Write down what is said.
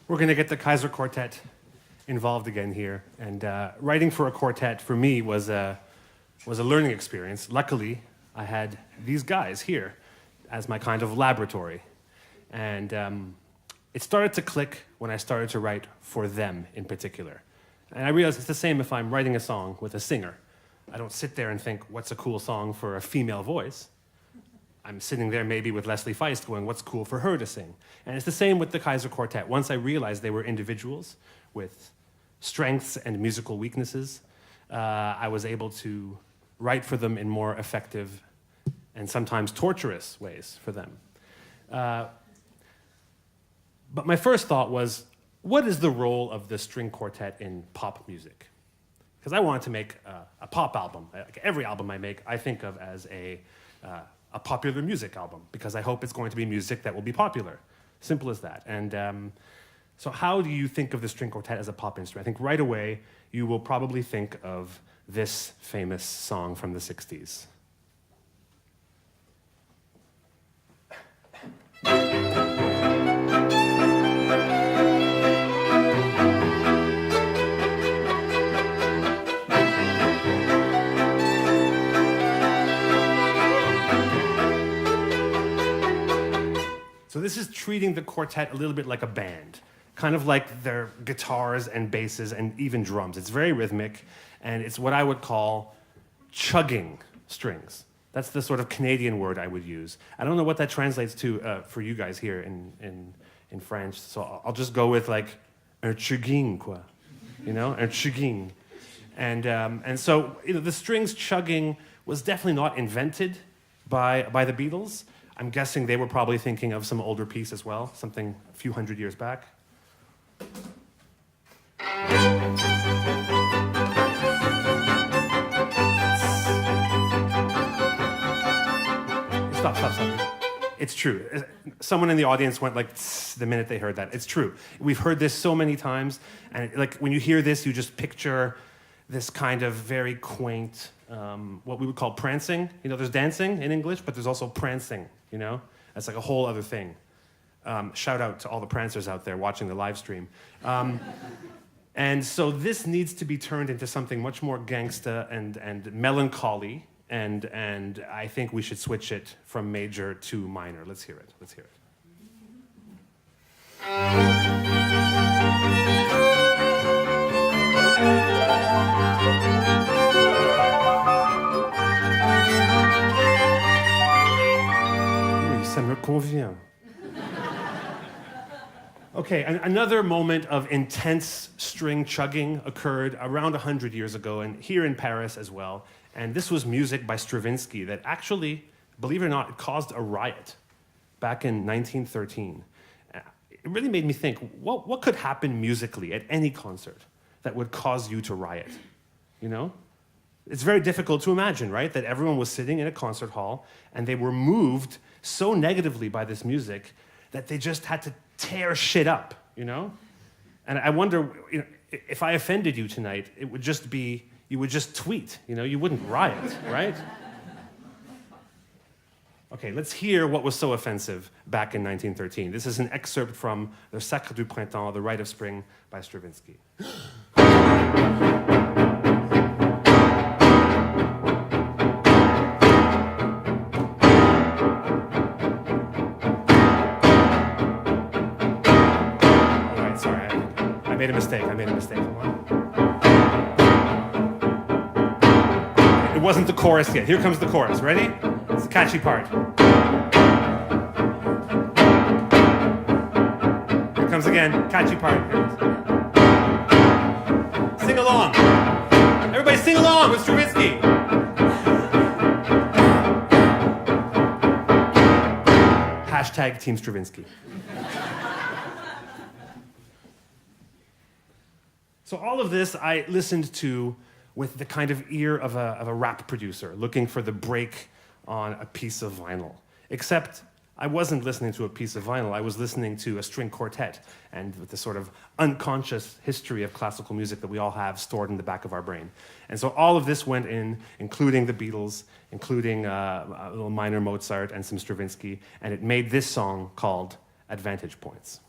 We're going to get the Kaiser Quartett involved again here. And writing for a quartet, for me, was a learning experience. Luckily, I had these guys here as my kind of laboratory. And it started to click when I started to write for them in particular. And I realized it's the same if I'm writing a song with a singer. I don't sit there and think, what's a cool song for a female voice? I'm sitting there maybe with Leslie Feist going, what's cool for her to sing? And it's the same with the Kaiser Quartett. Once I realized they were individuals with strengths and musical weaknesses, I was able to write for them in more effective and sometimes torturous ways for them. But my first thought was, what is the role of the string quartet in pop music? Because I wanted to make a pop album. Like every album I make, I think of as a popular music album, because I hope it's going to be music that will be popular. Simple as that. And so how do you think of the string quartet as a pop instrument? I think right away, you will probably think of this famous song from the 60s. So this is treating the quartet a little bit like a band, kind of like their guitars and basses and even drums. It's very rhythmic, and it's what I would call chugging strings. That's the sort of Canadian word I would use. I don't know what that translates to for you guys here in French, so I'll just go with like un chugging, quoi. You know, un chugging. And so the strings chugging was definitely not invented by the Beatles. I'm guessing they were probably thinking of some older piece as well, something a few hundred years back. Stop. It's true. Someone in the audience went like, the minute they heard that. It's true. We've heard this so many times, and like when you hear this, you just picture this kind of very quaint, what we would call prancing. You know, there's dancing in English, but there's also prancing, you know? That's like a whole other thing. Shout out to all the prancers out there watching the live stream. And so this needs to be turned into something much more gangsta and melancholy, and I think we should switch it from major to minor. Let's hear it. Ça me convient. Okay, another moment of intense string chugging occurred around 100 years ago, and here in Paris as well. And this was music by Stravinsky that actually, believe it or not, it caused a riot back in 1913. It really made me think, what could happen musically at any concert that would cause you to riot? You know? It's very difficult to imagine, right? That everyone was sitting in a concert hall and they were moved so negatively by this music that they just had to tear shit up, you know? And I wonder, if I offended you tonight, it would just be, you would just tweet, you know? You wouldn't riot, right? Okay, let's hear what was so offensive back in 1913. This is an excerpt from Le Sacre du Printemps, The Rite of Spring by Stravinsky. I made a mistake. It wasn't the chorus yet. Here comes the chorus. Ready? It's the catchy part. Here comes again. Catchy part. Sing along. Everybody sing along with Stravinsky. Hashtag Team Stravinsky. So all of this I listened to with the kind of ear of a rap producer looking for the break on a piece of vinyl. Except I wasn't listening to a piece of vinyl, I was listening to a string quartet, and with the sort of unconscious history of classical music that we all have stored in the back of our brain. And so all of this went in, including the Beatles, including a little minor Mozart and some Stravinsky, and it made this song called Advantage Points.